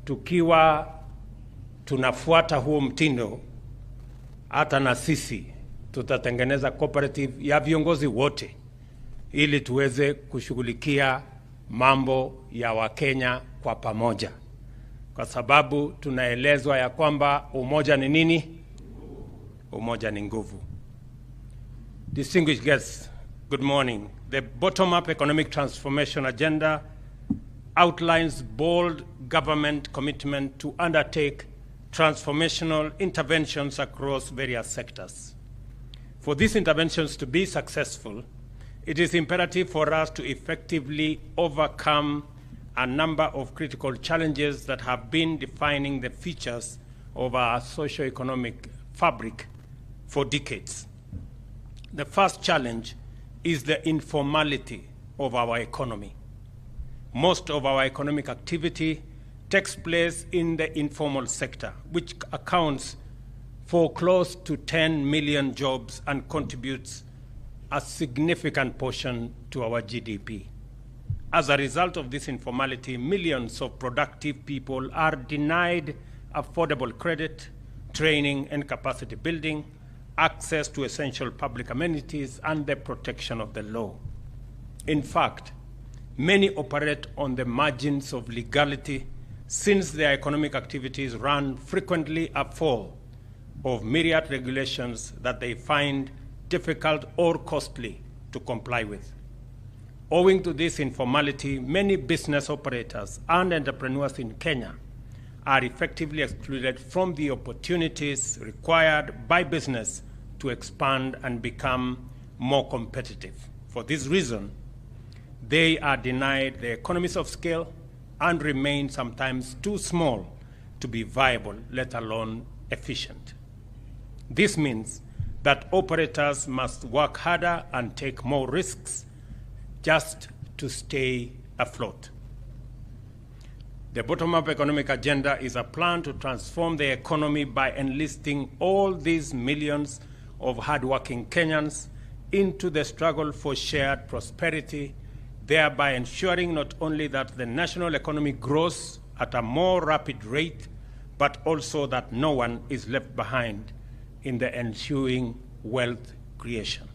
tukiwa tunafuata huo mtindo, hata na sisi tutatengeneza cooperative ya viongozi wote ili tuweze kushughulikia mambo ya Wakenya kwa pamoja, kwa sababu tunaelezwa ya kwamba umoja ni nini? Umoja ni nguvu. Distinguished guests, good morning. The bottom-up economic transformation agenda outlines bold government commitment to undertake transformational interventions across various sectors. For these interventions to be successful, it is imperative for us to effectively overcome a number of critical challenges that have been defining the features of our socio-economic fabric for decades. The first challenge is the informality of our economy. Most of our economic activity takes place in the informal sector, which accounts for close to 10 million jobs and contributes a significant portion to our GDP. As a result of this informality, millions of productive people are denied affordable credit, training and capacity building, access to essential public amenities, and the protection of the law. In fact, many operate on the margins of legality since their economic activities run frequently afoul of myriad regulations that they find difficult or costly to comply with. Owing to this informality, many business operators and entrepreneurs in Kenya are effectively excluded from the opportunities required by business to expand and become more competitive. For this reason, they are denied the economies of scale and remain sometimes too small to be viable, let alone efficient. This means that operators must work harder and take more risks just to stay afloat. The bottom-up economic agenda is a plan to transform the economy by enlisting all these millions of hardworking Kenyans into the struggle for shared prosperity, thereby ensuring not only that the national economy grows at a more rapid rate, but also that no one is left behind in the ensuing wealth creation.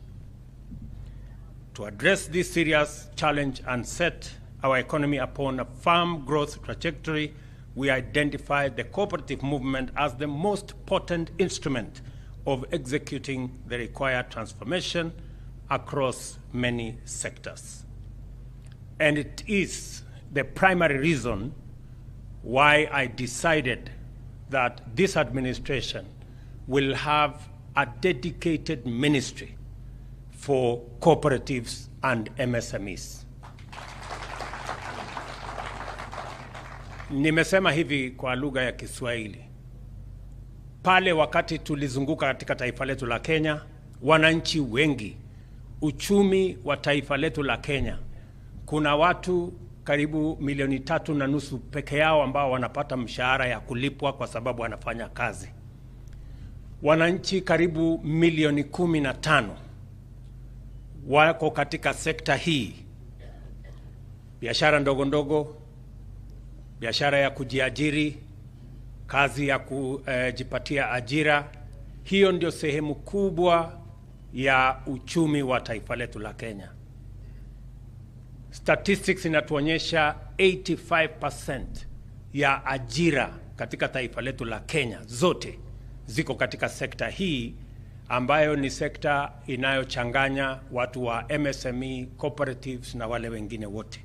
To address this serious challenge and set our economy upon a firm growth trajectory, we identified the cooperative movement as the most potent instrument of executing the required transformation across many sectors. And it is the primary reason why I decided that this administration will have a dedicated ministry for cooperatives and MSMEs. Nimesema hivi kwa lugha ya Kiswahili. Pale wakati tulizunguka katika taifa letu la Kenya, wananchi wengi, uchumi wa taifa letu la Kenya, kuna watu karibu 3.5 milioni peke yao ambao wanapata mshahara ya kulipwa kwa sababu wanafanya kazi. Wananchi karibu 15 milioni wako katika sekta hii. Biashara ndogo ndogo, biashara ya kujiajiri, kazi ya kujipatia ajira. Hiyo ndio sehemu kubwa ya uchumi wa taifa letu la Kenya. Statistics inatuonyesha 85% ya ajira katika taifa letu la Kenya zote ziko katika sekta hii, ambayo ni sekta inayochanganya watu wa MSME, cooperatives na wale wengine wote.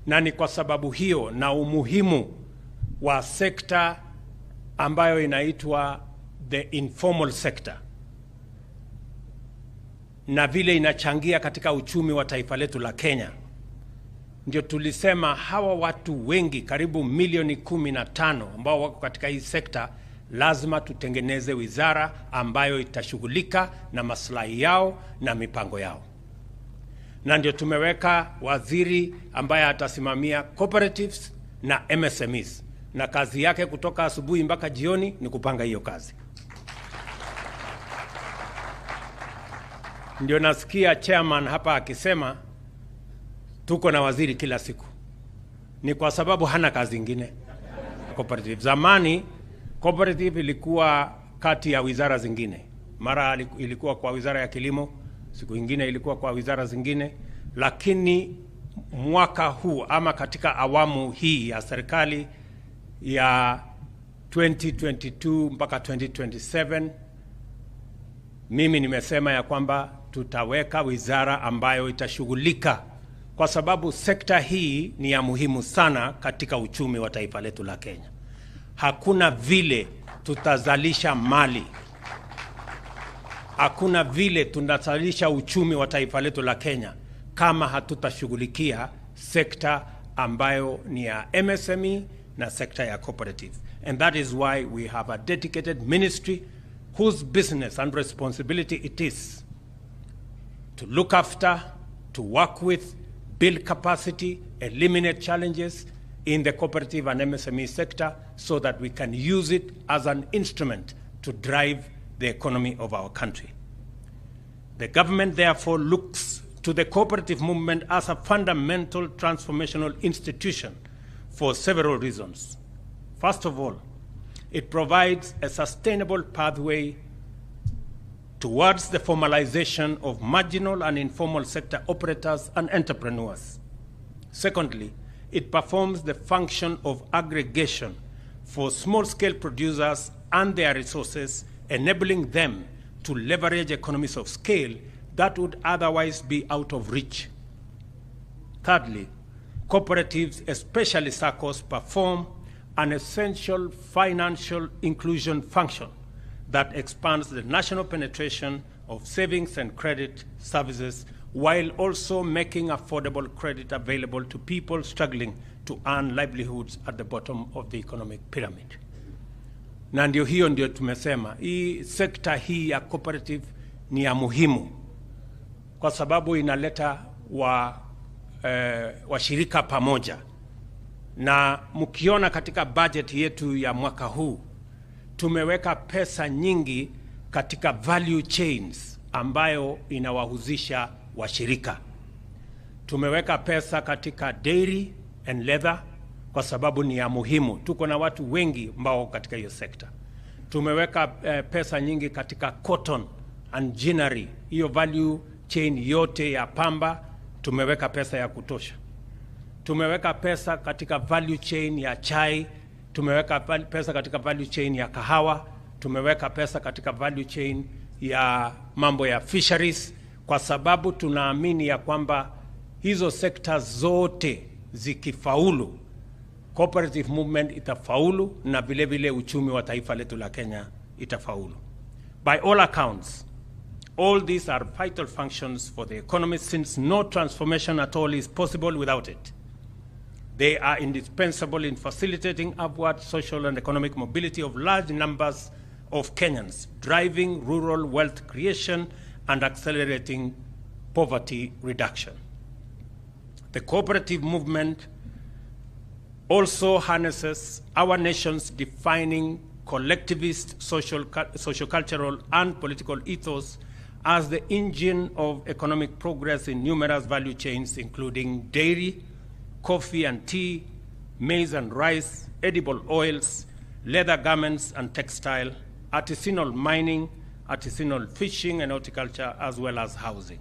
Na ni kwa sababu hiyo na umuhimu wa sekta ambayo inaitwa the informal sector, na vile inachangia katika uchumi wa taifa letu la Kenya, ndio tulisema hawa watu wengi karibu 15 milioni ambao wako katika hii sekta, lazima tutengeneze wizara ambayo itashughulika na maslahi yao na mipango yao. Na ndio tumeweka waziri ambaye atasimamia cooperatives na MSMEs, na kazi yake kutoka asubuhi mpaka jioni ni kupanga hiyo kazi. Ndio nasikia chairman hapa akisema tuko na waziri kila siku. Ni kwa sababu hana kazi ingine. Cooperative. Zamani cooperative ilikuwa kati ya wizara zingine. Mara ilikuwa kwa wizara ya kilimo, siku ingine ilikuwa kwa wizara zingine, lakini mwaka huu ama katika awamu hii ya serikali ya 2022 mpaka 2027, mimi nimesema ya kwamba tutaweka wizara ambayo itashughulika, kwa sababu sekta hii ni ya muhimu sana katika uchumi wa taifa letu la Kenya. Hakuna vile tutazalisha mali, hakuna vile tunazalisha uchumi wa taifa letu la Kenya kama hatutashughulikia sekta ambayo ni ya MSME na sekta ya cooperative. And that is why we have a dedicated ministry whose business and responsibility it is to look after, to work with, build capacity, eliminate challenges in the cooperative and MSME sector so that we can use it as an instrument to drive the economy of our country. The government therefore looks to the cooperative movement as a fundamental transformational institution for several reasons. First of all, it provides a sustainable pathway towards the formalization of marginal and informal sector operators and entrepreneurs. Secondly, it performs the function of aggregation for small-scale producers and their resources, enabling them to leverage economies of scale that would otherwise be out of reach. Thirdly, cooperatives, especially SACCOs, perform an essential financial inclusion function that expands the national penetration of savings and credit services while also making affordable credit available to people struggling to earn livelihoods at the bottom of the economic pyramid. Na ndio hiyo ndio tumesema hii sekta hii ya cooperative ni ya muhimu kwa sababu inaleta washirika pamoja. Na mkiona katika budget yetu ya mwaka huu tumeweka pesa nyingi katika value chains ambayo inawahusisha washirika. Tumeweka pesa katika dairy and leather kwa sababu ni ya muhimu. Tuko na watu wengi ambao katika hiyo sekta. Tumeweka pesa nyingi katika cotton and ginnery. Hiyo value chain yote ya pamba tumeweka pesa ya kutosha. Tumeweka pesa katika value chain ya chai, tumeweka pesa katika value chain ya kahawa, tumeweka pesa katika value chain ya mambo ya fisheries, kwa sababu tunaamini ya kwamba hizo sekta zote zikifaulu, cooperative movement itafaulu na vile vile uchumi wa taifa letu la Kenya itafaulu. By all accounts, all these are vital functions for the economy, since no transformation at all is possible without it. They are indispensable in facilitating upward social and economic mobility of large numbers of Kenyans, driving rural wealth creation and accelerating poverty reduction. The cooperative movement also harnesses our nation's defining collectivist social-cultural and political ethos as the engine of economic progress in numerous value chains, including dairy, coffee and tea, maize and rice, edible oils, leather garments and textile, artisanal mining, artisanal fishing and horticulture, as well as housing.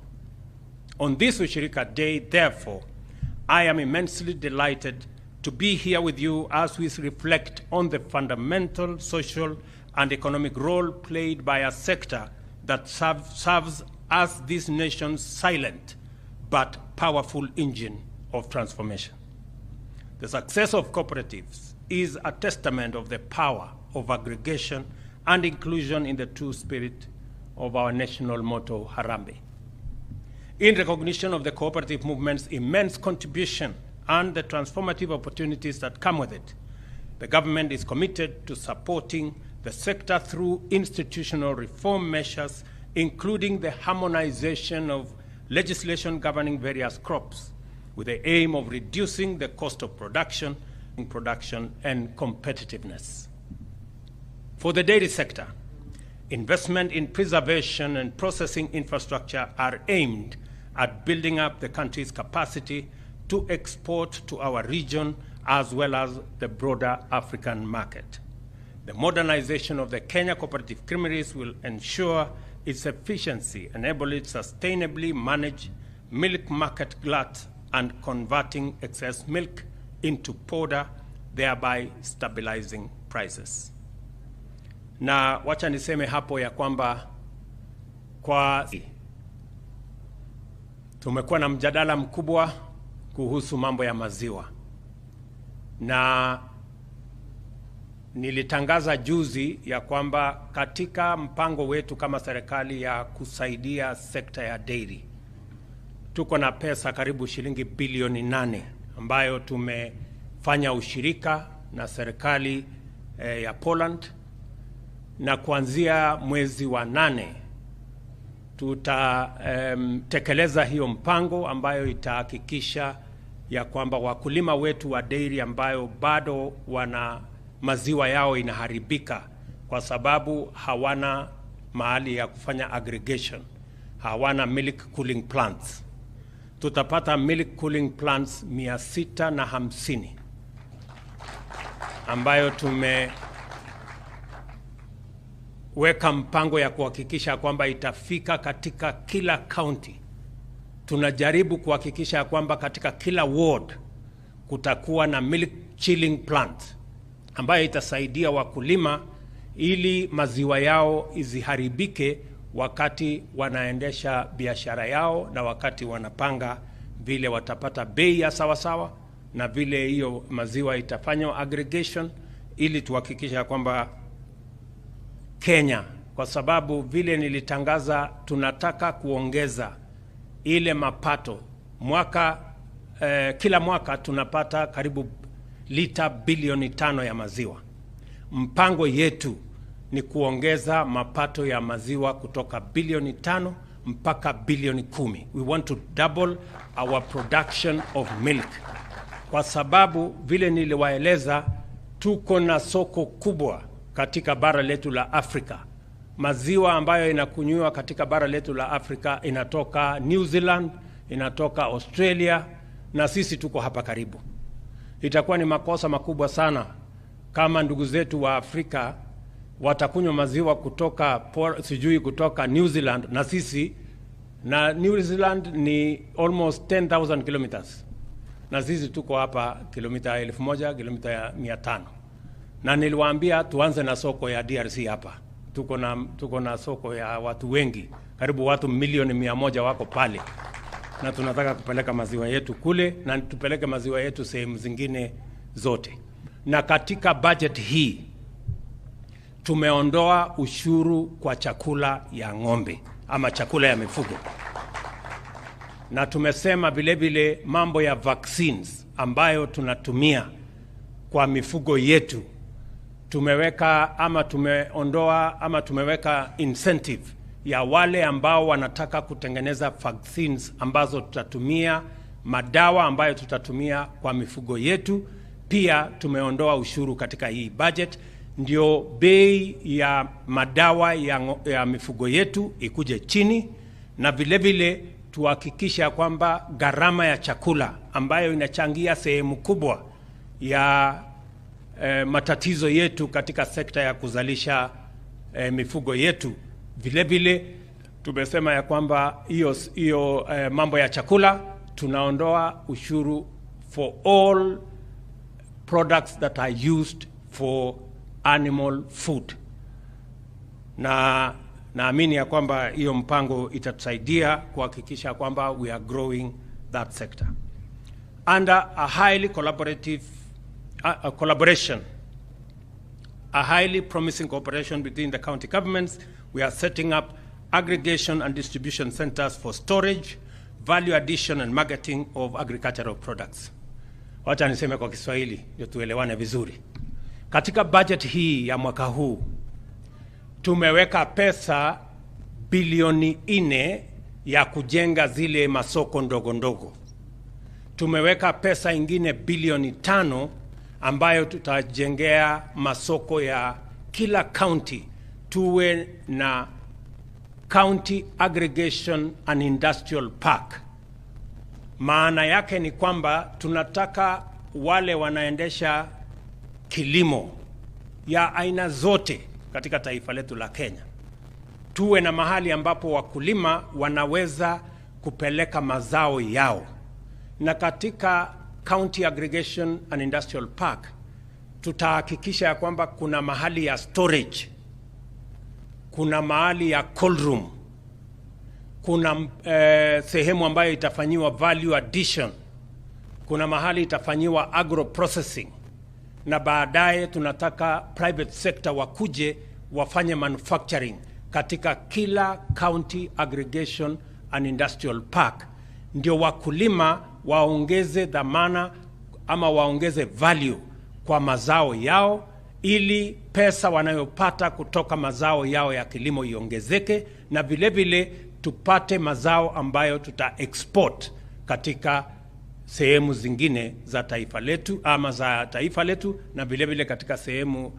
On this Ushirika Day, therefore, I am immensely delighted to be here with you as we reflect on the fundamental social and economic role played by a sector that serves as this nation's silent but powerful engine of transformation. The success of cooperatives is a testament of the power of aggregation and inclusion in the true spirit of our national motto, Harambee. In recognition of the cooperative movement's immense contribution and the transformative opportunities that come with it, the government is committed to supporting the sector through institutional reform measures, including the harmonization of legislation governing various crops, with the aim of reducing the cost of production and competitiveness. For the dairy sector, investment in preservation and processing infrastructure are aimed at building up the country's capacity to export to our region as well as the broader African market. The modernization of the Kenya Cooperative Creameries will ensure its efficiency, enable it sustainably manage milk market glut and converting excess milk into powder, thereby stabilizing prices. Na wacha niseme hapo ya kwamba tumekuwa na mjadala mkubwa kuhusu mambo ya maziwa, na nilitangaza juzi ya kwamba katika mpango wetu kama serikali ya kusaidia sekta ya dairy tuko na pesa karibu shilingi bilioni 8 ambayo tumefanya ushirika na serikali ya Poland, na kuanzia mwezi wa 8 tutatekeleza hiyo mpango ambayo itahakikisha ya kwamba wakulima wetu wa dairy ambayo bado wana maziwa yao inaharibika kwa sababu hawana mahali ya kufanya aggregation, hawana milk cooling plants, tutapata milk cooling plants 650 ambayo tumeweka mpango ya kuhakikisha kwamba itafika katika kila county. Tunajaribu kuhakikisha kwamba katika kila ward kutakuwa na milk chilling plant ambayo itasaidia wakulima ili maziwa yao isiharibike wakati wanaendesha biashara yao na wakati wanapanga vile watapata bei ya sawasawa na vile hiyo maziwa itafanywa aggregation, ili tuhakikisha kwamba Kenya, kwa sababu vile nilitangaza tunataka kuongeza ile mapato kila mwaka tunapata karibu lita bilioni 5 ya maziwa. Mpango yetu ni kuongeza mapato ya maziwa kutoka bilioni 5 mpaka bilioni 10. We want to double our production of milk, kwa sababu vile niliwaeleza tuko na soko kubwa katika bara letu la Afrika. Maziwa ambayo inakunywa katika bara letu la Afrika inatoka New Zealand, inatoka Australia, na sisi tuko hapa karibu. Itakuwa ni makosa makubwa sana kama ndugu zetu wa Afrika watakunywa maziwa kutoka New Zealand, na sisi, na New Zealand ni almost 10,000 kilometers na sisi tuko hapa kilomita 1,000, kilomita 500. Na niliwaambia tuanze na soko ya DRC hapa. Tuko na soko ya watu wengi, karibu watu milioni 100 wako pale, na tunataka kupeleka maziwa yetu kule na tupeleke maziwa yetu sehemu zingine zote. Na katika budget hii tumeondoa ushuru kwa chakula ya ng'ombe ama chakula ya mifugo, na tumesema vile vile mambo ya vaccines ambayo tunatumia kwa mifugo yetu tumeweka tumeweka incentive ya wale ambao wanataka kutengeneza vaccines ambazo tutatumia, madawa ambayo tutatumia kwa mifugo yetu. Pia tumeondoa ushuru katika hii budget, ndio bei ya madawa ya mifugo yetu ikuje chini, na vile vile tuhakikisha kwamba gharama ya chakula ambayo inachangia sehemu kubwa ya matatizo yetu katika sekta ya kuzalisha mifugo yetu. Vile vile tumesema ya kwamba hiyo mambo ya chakula tunaondoa ushuru for all products that are used for animal food, na naamini ya kwamba hiyo mpango itatusaidia kuhakikisha kwamba we are growing that sector under a highly collaborative a highly promising cooperation between the county governments. We are setting up aggregation and distribution centers for storage, value addition and marketing of agricultural products. Wacha niseme kwa Kiswahili ndio tuelewane vizuri. Katika budget hii ya mwaka huu tumeweka pesa bilioni 4 ya kujenga zile masoko ndogo ndogo. Tumeweka pesa ingine bilioni 5 ambayo tutajengea masoko ya kila county, tuwe na county aggregation and industrial park. Maana yake ni kwamba tunataka wale wanaendesha kilimo ya aina zote katika taifa letu la Kenya, tuwe na mahali ambapo wakulima wanaweza kupeleka mazao yao. Na katika County Aggregation and Industrial Park tutahakikisha ya kwamba kuna mahali ya storage, kuna mahali ya cold room, kuna sehemu ambayo itafanyiwa value addition, kuna mahali itafanyiwa agro processing, na baadaye tunataka private sector wakuje wafanye manufacturing katika kila County Aggregation and Industrial Park, ndio wakulima waongeze dhamana ama waongeze value kwa mazao yao, ili pesa wanayopata kutoka mazao yao ya kilimo iongezeke, na vile vile tupate mazao ambayo tuta export katika sehemu zingine za taifa letu ama za taifa letu, na vile vile katika sehemu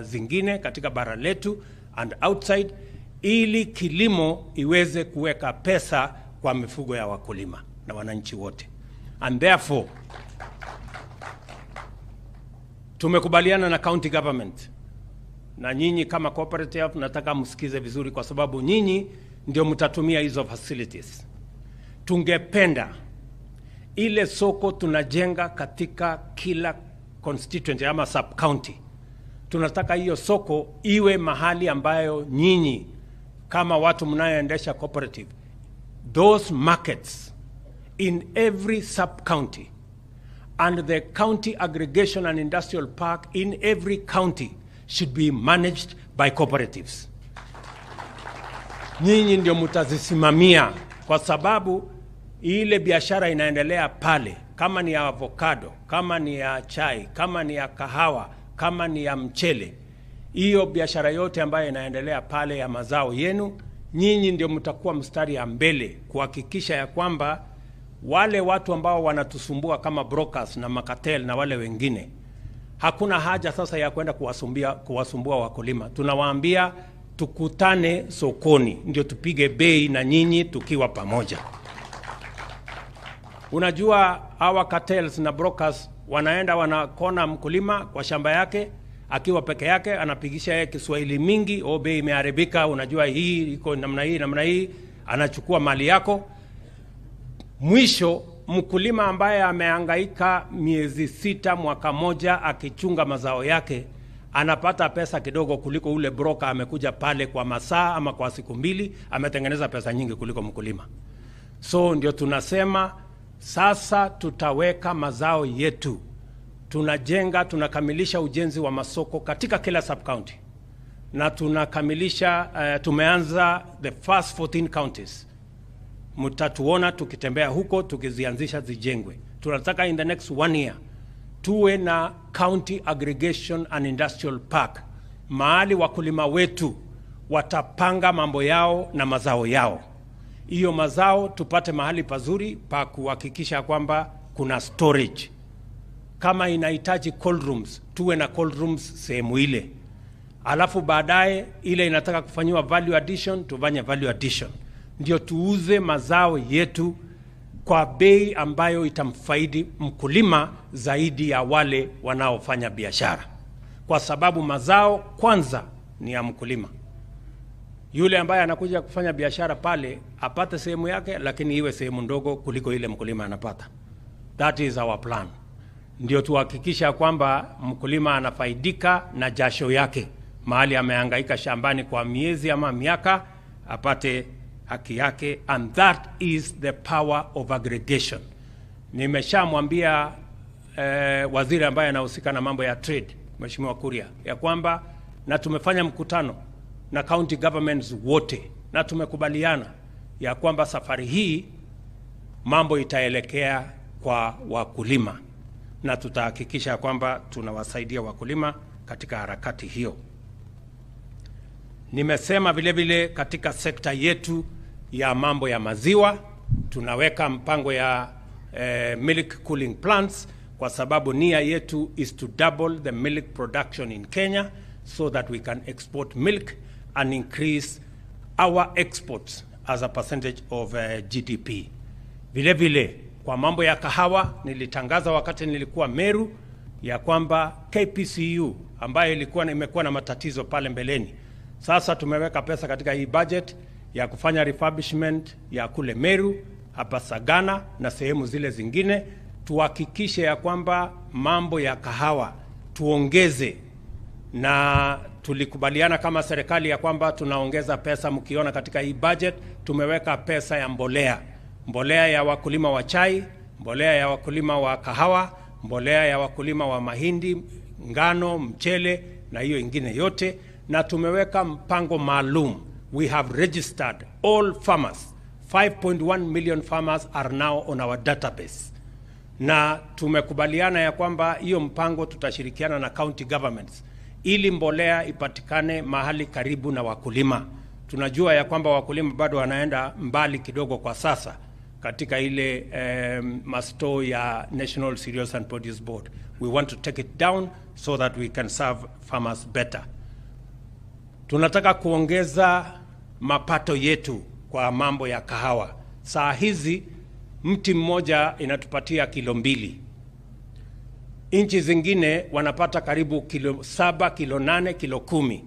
zingine katika bara letu and outside, ili kilimo iweze kuweka pesa kwa mifugo ya wakulima na wananchi wote. And therefore tumekubaliana na county government, na nyinyi kama cooperative nataka msikize vizuri, kwa sababu nyinyi ndio mtatumia hizo facilities. Tungependa ile soko tunajenga katika kila constituency ama sub county, tunataka hiyo soko iwe mahali ambayo nyinyi kama watu mnayoendesha cooperative, those markets in every sub county and the county aggregation and industrial park in every county should be managed by cooperatives. Nyinyi ndio mtazisimamia, kwa sababu ile biashara inaendelea pale, kama ni ya avocado, kama ni ya chai, kama ni ya kahawa, kama ni ya mchele, hiyo biashara yote ambayo inaendelea pale ya mazao yenu, nyinyi ndio mtakuwa mstari ya mbele kuhakikisha ya kwamba wale watu ambao wanatusumbua kama brokers na makatel na wale wengine, hakuna haja sasa ya kwenda kuwasumbua wakulima. Tunawaambia tukutane sokoni ndio tupige bei na nyinyi tukiwa pamoja. Unajua hawa cartels na brokers wanaenda wanakona mkulima kwa shamba yake akiwa peke yake, anapigisha yeye Kiswahili mingi, o bei imeharibika, unajua hii iko namna hii, anachukua mali yako. Mwisho mkulima ambaye amehangaika miezi 6 mwaka moja akichunga mazao yake, anapata pesa kidogo kuliko ule broker amekuja pale kwa masaa ama kwa siku 2, ametengeneza pesa nyingi kuliko mkulima. So ndio tunasema sasa tutaweka mazao yetu, tunakamilisha ujenzi wa masoko katika kila sub county, na tunakamilisha tumeanza the first 14 counties. Mtatuona tukitembea huko tukizianzisha zijengwe. Tunataka in the next 1 year tuwe na county aggregation and industrial park, mahali wakulima wetu watapanga mambo yao na mazao yao. Hiyo mazao tupate mahali pazuri pa kuhakikisha kwamba kuna storage. Kama inahitaji cold rooms, tuwe na cold rooms sehemu ile. Alafu baadaye ile inataka kufanyiwa value addition, tufanye value addition. Ndio tuuze mazao yetu kwa bei ambayo itamfaidi mkulima zaidi ya wale wanaofanya biashara. Kwa sababu mazao kwanza ni ya mkulima. Yule ambaye anakuja kufanya biashara pale apate sehemu yake, lakini iwe sehemu ndogo kuliko ile mkulima anapata. That is our plan. Ndio tuhakikisha kwamba mkulima anafaidika na jasho yake. Mahali amehangaika shambani kwa miezi ama miaka, apate haki yake, and that is the power of aggregation. Nimeshamwambia waziri ambaye anahusika na mambo ya trade, Mheshimiwa Kuria, ya kwamba na tumefanya mkutano na county governments wote, na tumekubaliana ya kwamba safari hii mambo itaelekea kwa wakulima, na tutahakikisha kwamba tunawasaidia wakulima katika harakati hiyo. Nimesema vile vile katika sekta yetu ya mambo ya maziwa tunaweka mpango ya milk cooling plants, kwa sababu nia yetu is to double the milk production in Kenya so that we can export milk and increase our exports as a percentage of GDP. Vile vile Kwa mambo ya kahawa, nilitangaza wakati nilikuwa Meru ya kwamba KPCU ambayo imekuwa na matatizo pale mbeleni. Sasa tumeweka pesa katika hii budget ya kufanya refurbishment ya kule Meru, hapa Sagana na sehemu zile zingine, tuhakikishe ya kwamba mambo ya kahawa tuongeze, na tulikubaliana kama serikali ya kwamba tunaongeza pesa. Mkiona katika hii budget tumeweka pesa ya mbolea ya wakulima wa chai, mbolea ya wakulima wa kahawa, mbolea ya wakulima wa mahindi, ngano, mchele na hiyo ingine yote, na tumeweka mpango maalum. We have registered all farmers. 5.1 million farmers are now on our database. Na tumekubaliana ya kwamba hiyo mpango tutashirikiana na county governments ili mbolea ipatikane mahali karibu na wakulima. Tunajua ya kwamba wakulima bado wanaenda mbali kidogo kwa sasa katika ile masto ya National Cereals and Produce Board. We want to take it down so that we can serve farmers better. Tunataka kuongeza mapato yetu kwa mambo ya kahawa. Saa hizi mti mmoja inatupatia kilo 2. Nchi zingine wanapata karibu kilo 7, kilo 8, kilo 10.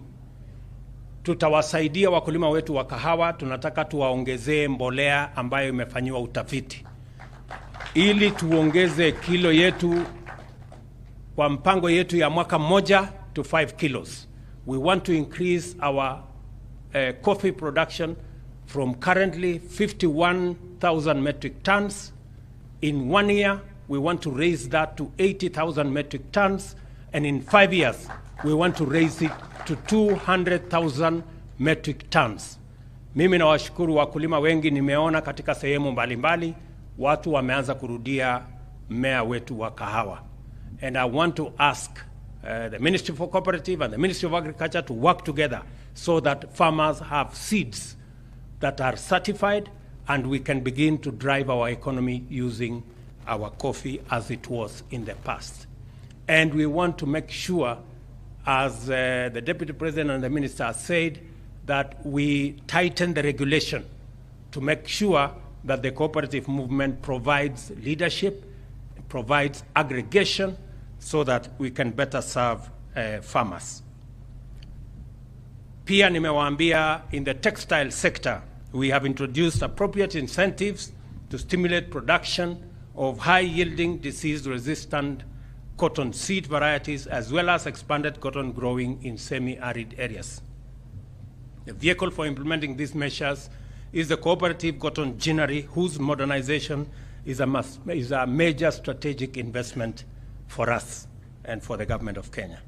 Tutawasaidia wakulima wetu wa kahawa. Tunataka tuwaongezee mbolea ambayo imefanyiwa utafiti ili tuongeze kilo yetu kwa mpango yetu ya mwaka mmoja to 5 kilos. We want to increase our coffee production from currently 51,000 metric tons. In 1 year, we want to raise that to 80,000 metric tons. And in 5 years, we want to raise it to 200,000 metric tons. Mimi nawashukuru wakulima wengi, nimeona katika sehemu mbalimbali watu wameanza kurudia mmea wetu wa kahawa. And I want to ask the Ministry for Cooperative and the Ministry of Agriculture to work together so that farmers have seeds that are certified and we can begin to drive our economy using our coffee as it was in the past. And we want to make sure, as the Deputy President and the Minister said, that we tighten the regulation to make sure that the cooperative movement provides leadership, provides aggregation, so that we can better serve farmers. Pia nimewaambia, in the textile sector, we have introduced appropriate incentives to stimulate production of high-yielding, disease-resistant cotton seed varieties, as well as expanded cotton growing in semi-arid areas. The vehicle for implementing these measures is the cooperative cotton ginnery, whose modernization is a major strategic investment for us and for the government of Kenya.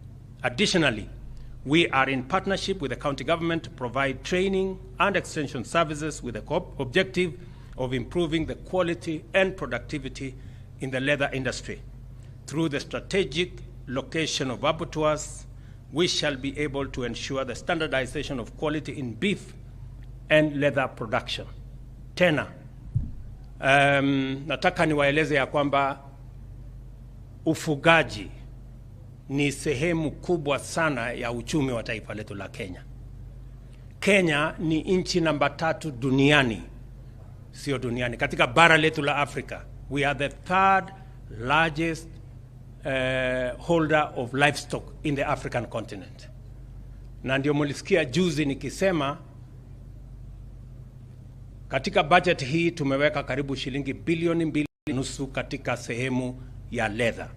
Additionally, we are in partnership with the county government to provide training and extension services with the objective of improving the quality and productivity in the leather industry. Through the strategic location of abattoirs, we shall be able to ensure the standardization of quality in beef and leather production. Tena, nataka niwaeleze ya kwamba ufugaji ni sehemu kubwa sana ya uchumi wa taifa letu la Kenya. Kenya ni nchi namba 3 duniani, sio duniani, katika bara letu la Afrika. We are the 3rd largest holder of livestock in the African continent. Na ndio mulisikia juzi nikisema katika budget hii tumeweka karibu shilingi bilioni 2.5 katika sehemu ya leather,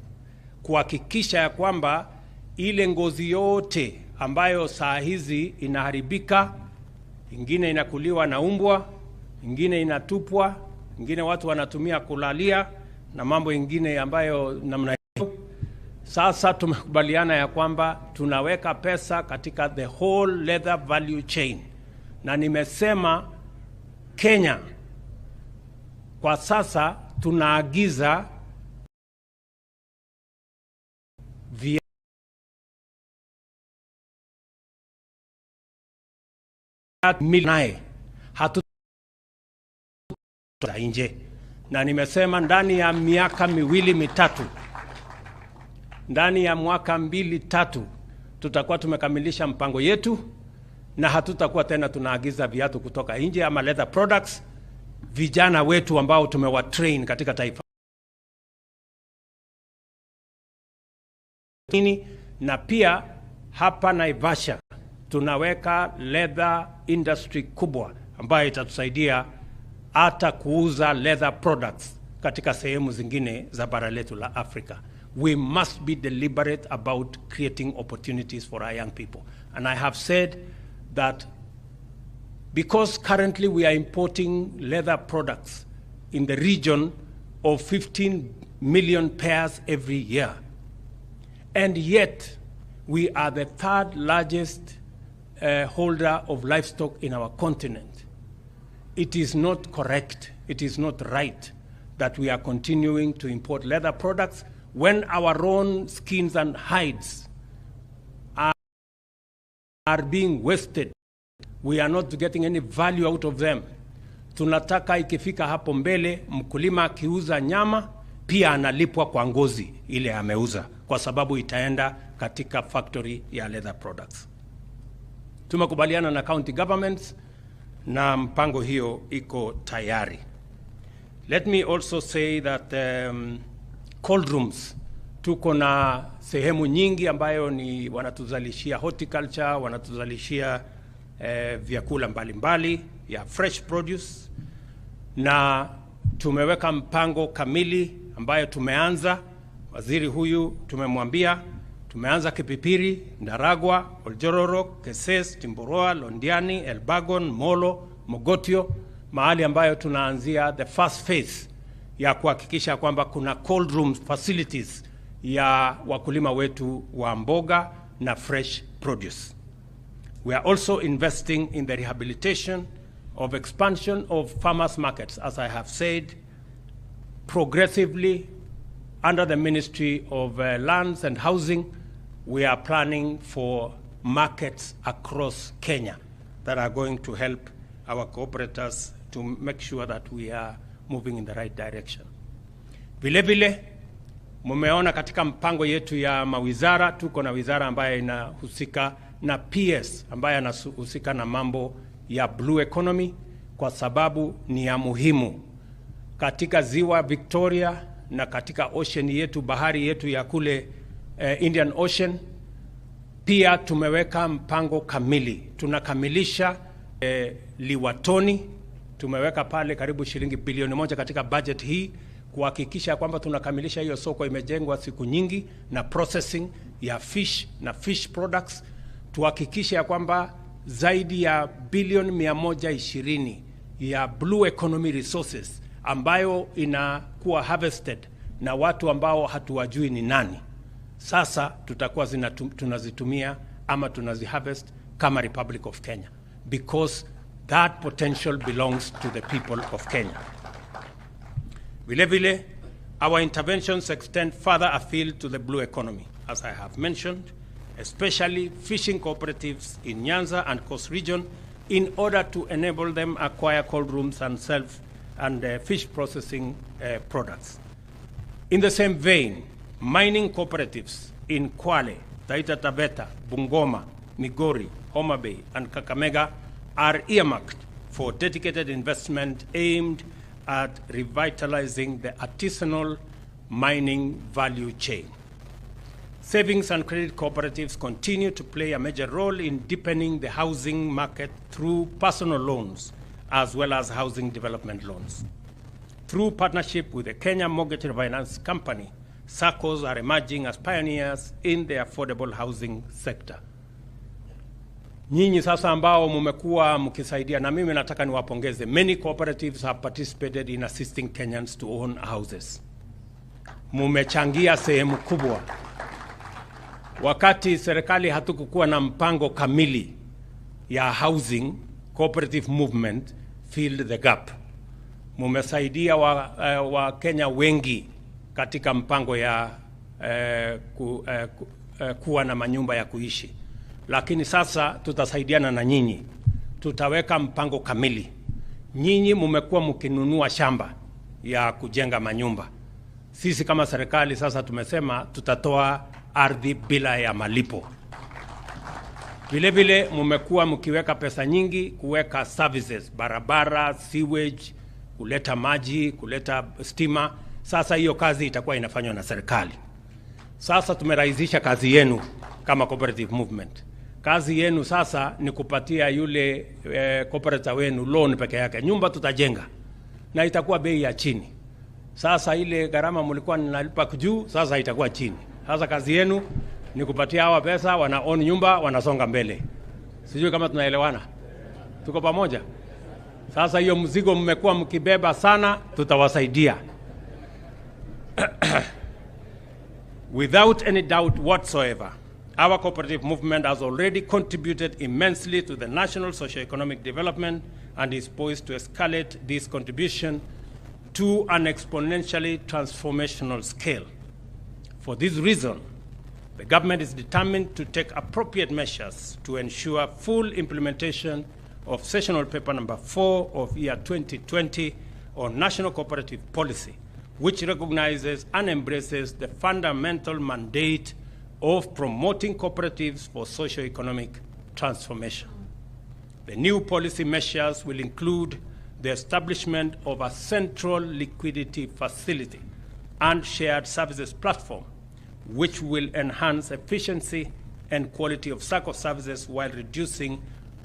kuhakikisha ya kwamba ile ngozi yote ambayo saa hizi inaharibika, ingine inakuliwa na umbwa, ingine inatupwa, ingine watu wanatumia kulalia na mambo ingine ambayo namna hiyo. Sasa tumekubaliana ya kwamba tunaweka pesa katika the whole leather value chain, na nimesema Kenya kwa sasa tunaagiza naye hatuta nje, na nimesema ndani ya miaka 2-3, ndani ya mwaka 2-3 tutakuwa tumekamilisha mpango yetu, na hatutakuwa tena tunaagiza viatu kutoka nje ama leather products. Vijana wetu ambao tumewatrain katika taifa Na pia hapa Naivasha tunaweka leather industry kubwa ambayo itatusaidia hata kuuza leather products katika sehemu zingine za bara letu la Afrika. We must be deliberate about creating opportunities for our young people. And I have said that because currently we are importing leather products in the region of 15 million pairs every year, and yet we are the third largest holder of livestock in our continent. It is not correct, it is not right that we are continuing to import leather products when our own skins and hides are being wasted. We are not getting any value out of them. Tunataka ikifika hapo mbele, mkulima akiuza nyama pia analipwa kwa ngozi ile ameuza, kwa sababu itaenda katika factory ya leather products. Tumekubaliana na county governments na mpango hiyo iko tayari. Let me also say that cold rooms, tuko na sehemu nyingi ambayo ni wanatuzalishia horticulture, wanatuzalishia vyakula mbalimbali ya fresh produce, na tumeweka mpango kamili ambayo tumeanza. Waziri huyu tumemwambia tumeanza Kipipiri, Ndaragwa, Oljororok, Keses, Timboroa, Londiani, Elbagon, Molo, Mogotio, mahali ambayo tunaanzia the first phase ya kuhakikisha kwamba kuna cold room facilities ya wakulima wetu wa mboga na fresh produce. We are also investing in the rehabilitation of expansion of farmers markets, as I have said, progressively under the Ministry of Lands and Housing. We are planning for markets across Kenya that are going to help our cooperators to make sure that we are moving in the right direction. Vile vile, mumeona katika mpango yetu ya mawizara, tuko na wizara ambayo inahusika na PS, ambayo inahusika na mambo ya blue economy, kwa sababu ni ya muhimu katika ziwa Victoria na katika ocean yetu, bahari yetu ya kule Indian Ocean. Pia tumeweka mpango kamili, tunakamilisha Liwatoni, tumeweka pale karibu shilingi bilioni 1 katika budget hii kuhakikisha kwamba tunakamilisha hiyo soko. Imejengwa siku nyingi na processing ya fish na fish products. Tuhakikisha kwamba zaidi ya bilioni 120 ya blue economy resources ambayo inakuwa harvested na watu ambao hatuwajui ni nani, sasa tutakuwa tunazitumia ama tunaziharvest kama Republic of Kenya, because that potential belongs to the people of Kenya. Vile vile, our interventions extend further afield to the blue economy, as I have mentioned, especially fishing cooperatives in Nyanza and Coast Region, in order to enable them acquire cold rooms and fish processing products. In the same vein, mining cooperatives in Kwale, Taita Taveta, Bungoma, Migori, Homa Bay, and Kakamega are earmarked for dedicated investment aimed at revitalizing the artisanal mining value chain. Savings and credit cooperatives continue to play a major role in deepening the housing market through personal loans as well as housing development loans. Through partnership with the Kenya Mortgage Finance Company, SACCOs are emerging as pioneers in the affordable housing sector. Nyinyi sasa ambao mumekuwa mkisaidia, na mimi nataka niwapongeze. Many cooperatives have participated in assisting Kenyans to own houses. Mumechangia sehemu kubwa. Wakati serikali hatukukuwa na mpango kamili ya housing, cooperative movement filled the gap. Mumesaidia wa Kenya wengi katika mpango ya kuwa na manyumba ya kuishi. Lakini sasa tutasaidiana na nyinyi. Tutaweka mpango kamili. Nyinyi mumekuwa mkinunua shamba ya kujenga manyumba. Sisi kama serikali sasa tumesema tutatoa ardhi bila ya malipo. Vile vile mumekuwa mkiweka pesa nyingi kuweka services, barabara, sewage, kuleta maji, kuleta stima. Sasa hiyo kazi itakuwa inafanywa na serikali. Sasa tumerahisisha kazi yenu kama cooperative movement. Kazi yenu sasa ni kupatia yule cooperative wenu loan peke yake. Nyumba tutajenga na itakuwa bei ya chini. Sasa ile gharama mlikuwa mnalipa juu, sasa itakuwa chini. Sasa kazi yenu ni kupatia hawa pesa, wana own nyumba, wanasonga mbele. Sijui kama tunaelewana. Tuko pamoja? Sasa hiyo mzigo mmekuwa mkibeba sana, tutawasaidia. Without any doubt whatsoever, our cooperative movement has already contributed immensely to the national socio-economic development and is poised to escalate this contribution to an exponentially transformational scale. For this reason, the government is determined to take appropriate measures to ensure full implementation of Sessional Paper Number 4 of year 2020 on National Cooperative Policy, which recognizes and embraces the fundamental mandate of promoting cooperatives for socio-economic transformation. The new policy measures will include the establishment of a central liquidity facility and shared services platform, which will enhance efficiency and quality of SACCO services while reducing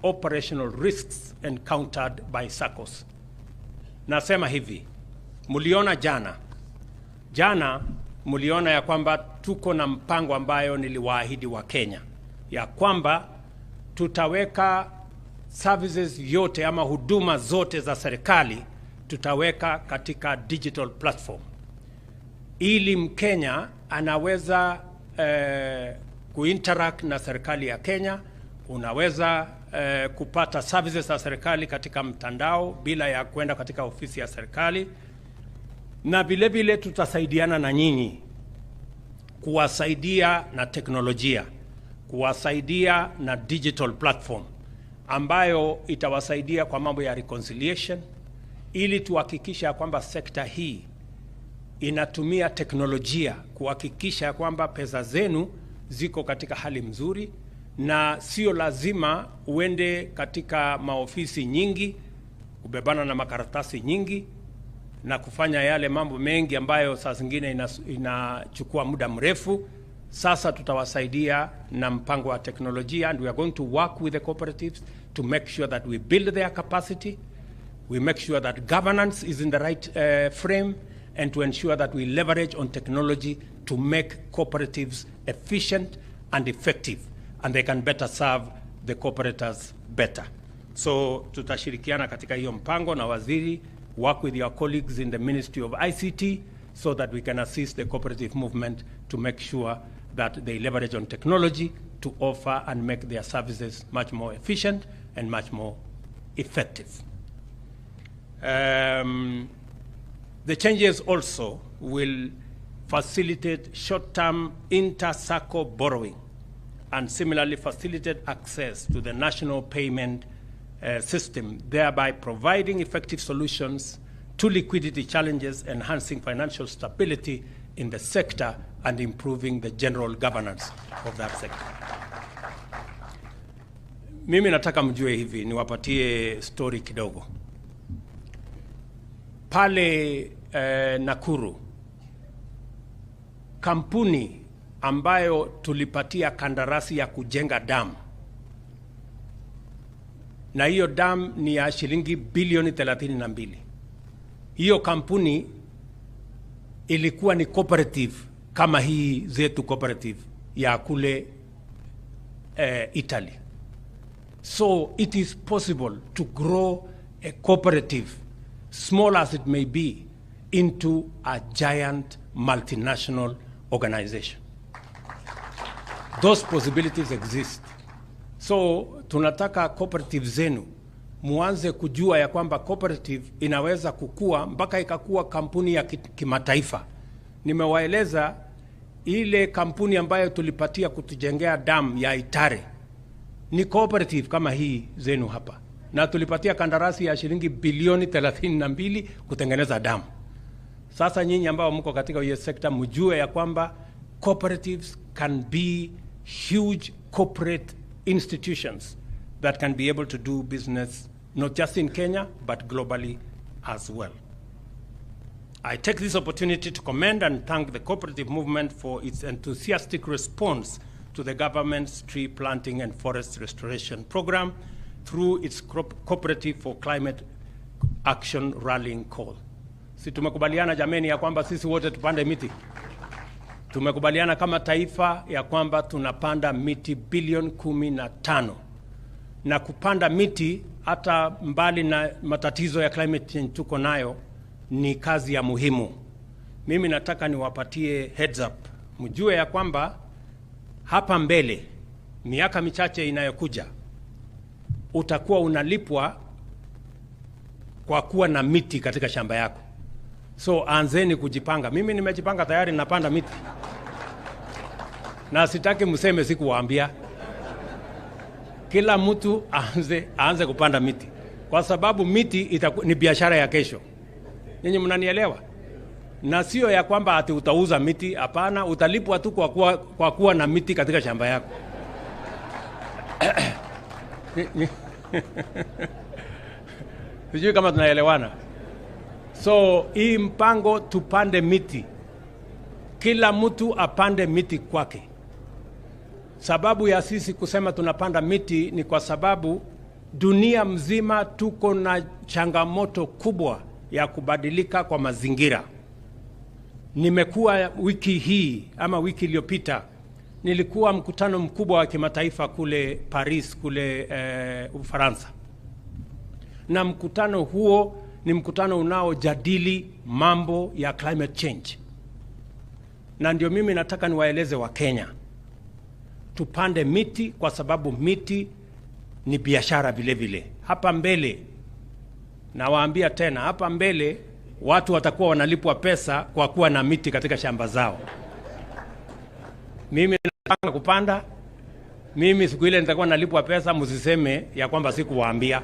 operational risks encountered by SACCOs. Nasema hivi, muliona jana muliona ya kwamba tuko na mpango ambayo niliwaahidi wa Kenya, ya kwamba tutaweka services yote ama huduma zote za serikali tutaweka katika digital platform, ili Mkenya anaweza kuinteract na serikali ya Kenya. Unaweza kupata services za serikali katika mtandao bila ya kwenda katika ofisi ya serikali, na vile vile tutasaidiana na nyinyi kuwasaidia na teknolojia, kuwasaidia na digital platform ambayo itawasaidia kwa mambo ya reconciliation, ili tuhakikisha kwamba sekta hii inatumia teknolojia kuhakikisha kwamba pesa zenu ziko katika hali mzuri, na sio lazima uende katika maofisi nyingi kubebana na makaratasi nyingi na kufanya yale mambo mengi ambayo saa zingine inachukua muda mrefu. Sasa tutawasaidia na mpango wa teknolojia, and we are going to work with the cooperatives to make sure that we build their capacity, we make sure that governance is in the right frame, and to ensure that we leverage on technology to make cooperatives efficient and effective, and they can better serve the cooperators better. So tutashirikiana katika hiyo mpango na waziri, work with your colleagues in the Ministry of ICT so that we can assist the cooperative movement to make sure that they leverage on technology to offer and make their services much more efficient and much more effective. The changes also will facilitate short-term inter-SACCO borrowing and similarly facilitate access to the national payment system, thereby providing effective solutions to liquidity challenges, enhancing financial stability in the sector and improving the general governance of that sector. Mimi nataka mjue hivi, niwapatie story kidogo. Pale Nakuru, kampuni ambayo tulipatia kandarasi ya kujenga dam, na hiyo dam ni ya shilingi bilioni 32. Hiyo kampuni ilikuwa ni cooperative kama hii zetu cooperative ya kule Italy. So it is possible to grow a cooperative, small as it may be, into a giant multinational organization. Those possibilities exist. So tunataka cooperative zenu muanze kujua ya kwamba cooperative inaweza kukua mpaka ikakuwa kampuni ya kimataifa. Nimewaeleza ile kampuni ambayo tulipatia kutujengea dam ya Itare ni cooperative kama hii zenu hapa, na tulipatia kandarasi ya shilingi bilioni 32 kutengeneza dam. Sasa nyinyi ambao mko katika hiyo sekta mjue ya kwamba cooperatives can be huge corporate institutions that can be able to do business not just in Kenya but globally as well. I take this opportunity to commend and thank the cooperative movement for its enthusiastic response to the government's tree planting and forest restoration program through its Cooperative for Climate Action Rallying Call. Si tumekubaliana jameni ya kwamba sisi wote tupande miti? Tumekubaliana kama taifa ya kwamba tunapanda miti bilioni 15. Na kupanda miti hata mbali na matatizo ya climate change tuko nayo ni kazi ya muhimu. Mimi nataka niwapatie heads up. Mjue ya kwamba hapa mbele miaka michache inayokuja utakuwa unalipwa kwa kuwa na miti katika shamba yako. So anzeni kujipanga. Mimi nimejipanga tayari, napanda miti. Na sitaki mseme sikuwaambia. Kila mtu aanze kupanda miti. Kwa sababu miti ni biashara ya kesho. Nyinyi mnanielewa? Na sio ya kwamba ati utauza miti, hapana, utalipwa tu kwa kuwa na miti katika shamba yako. Sijui kama tunaelewana. So hii mpango tupande miti. Kila mtu apande miti kwake. Sababu ya sisi kusema tunapanda miti ni kwa sababu dunia mzima tuko na changamoto kubwa ya kubadilika kwa mazingira. Nimekuwa wiki hii ama wiki iliyopita nilikuwa mkutano mkubwa wa kimataifa kule Paris kule Ufaransa. Na mkutano huo ni mkutano unaojadili mambo ya climate change. Na ndio mimi nataka niwaeleze wa Kenya tupande miti kwa sababu miti ni biashara vile vile. Hapa mbele, nawaambia tena, hapa mbele watu watakuwa wanalipwa pesa kwa kuwa na miti katika shamba zao. Mimi nataka kupanda, mimi siku ile nitakuwa nalipwa pesa, msiseme ya kwamba sikuwaambia.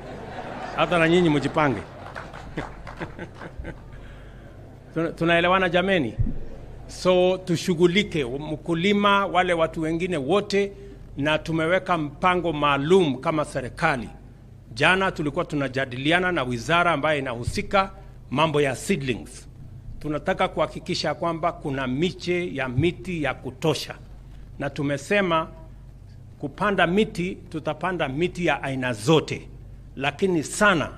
Hata na nyinyi mjipange. Tunaelewana jameni? So tushughulike, mkulima, wale watu wengine wote, na tumeweka mpango maalum kama serikali. Jana tulikuwa tunajadiliana na wizara ambayo inahusika mambo ya seedlings. Tunataka kuhakikisha kwamba kuna miche ya miti ya kutosha. Na tumesema kupanda miti, tutapanda miti ya aina zote. Lakini sana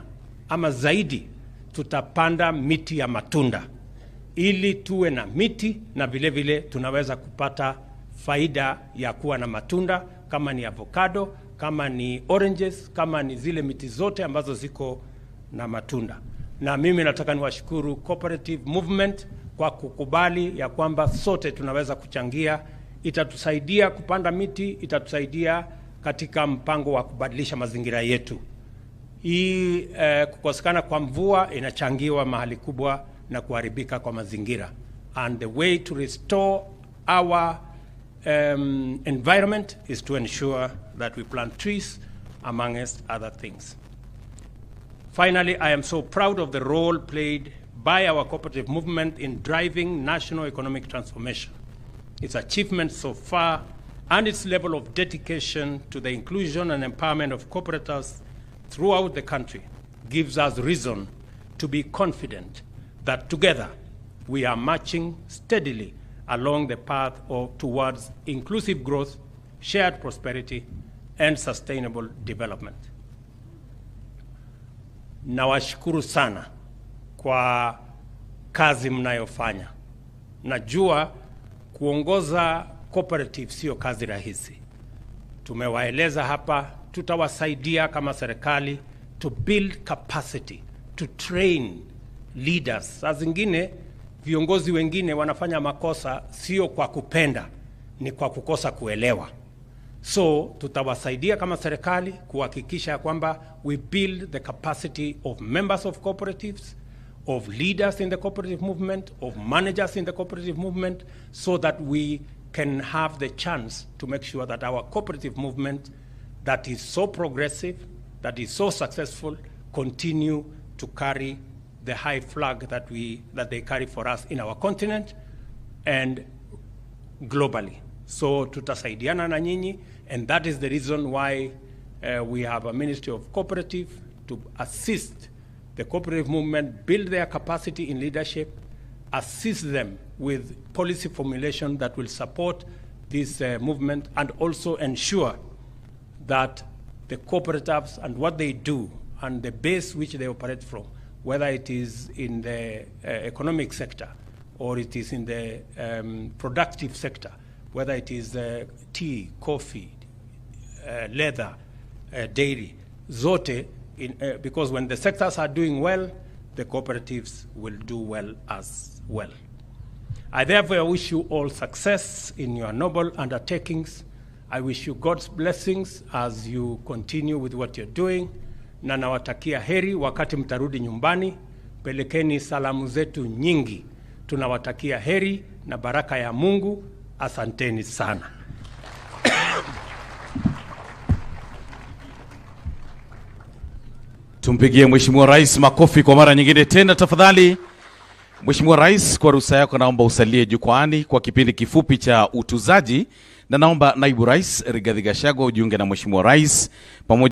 ama zaidi tutapanda miti ya matunda. Ili tuwe na miti na vile vile tunaweza kupata faida ya kuwa na matunda, kama ni avocado, kama ni oranges, kama ni zile miti zote ambazo ziko na matunda. Na mimi nataka niwashukuru cooperative movement kwa kukubali ya kwamba sote tunaweza kuchangia. Itatusaidia kupanda miti, itatusaidia katika mpango wa kubadilisha mazingira yetu. Hii kukosekana kwa mvua inachangiwa mahali kubwa na kuharibika kwa mazingira. And the way to restore our environment is to ensure that we plant trees, amongst other things. Finally, I am so proud of the role played by our cooperative movement in driving national economic transformation. Its achievements so far and its level of dedication to the inclusion and empowerment of cooperatives throughout the country gives us reason to be confident that together we are marching steadily along the path towards inclusive growth, shared prosperity, and sustainable development. Nawashukuru sana kwa kazi mnayofanya. Najua kuongoza cooperative sio kazi rahisi. Tumewaeleza hapa, tutawasaidia kama serikali to build capacity, to train leaders. Saa zingine viongozi wengine wanafanya makosa sio kwa kupenda, ni kwa kukosa kuelewa. So tutawasaidia kama serikali kuhakikisha kwamba we build the capacity of members of cooperatives, of leaders in the cooperative movement, of managers in the cooperative movement, so that we can have the chance to make sure that our cooperative movement that is so progressive, that is so successful, continue to carry the high flag that they carry for us in our continent and globally. So tutasaidiana na nyinyi, and that is the reason why we have a Ministry of Cooperative to assist the cooperative movement build their capacity in leadership, assist them with policy formulation that will support this movement, and also ensure that the cooperatives and what they do and the base which they operate from, whether it is in the economic sector or it is in the productive sector, whether it is tea, coffee, leather, dairy, zote, because when the sectors are doing well, the cooperatives will do well as well. I therefore wish you all success in your noble undertakings. I wish you God's blessings as you continue with what you're doing. Na nawatakia heri wakati mtarudi nyumbani. Pelekeni salamu zetu nyingi. Tunawatakia heri na baraka ya Mungu. Asanteni sana. Tumpigie Mheshimiwa Rais makofi kwa mara nyingine tena tafadhali. Mheshimiwa Rais, kwa ruhusa yako naomba usalie jukwani kwa kipindi kifupi cha utuzaji, na naomba Naibu Rais Rigathi Gachagua ujiunge na Mheshimiwa Rais pamoja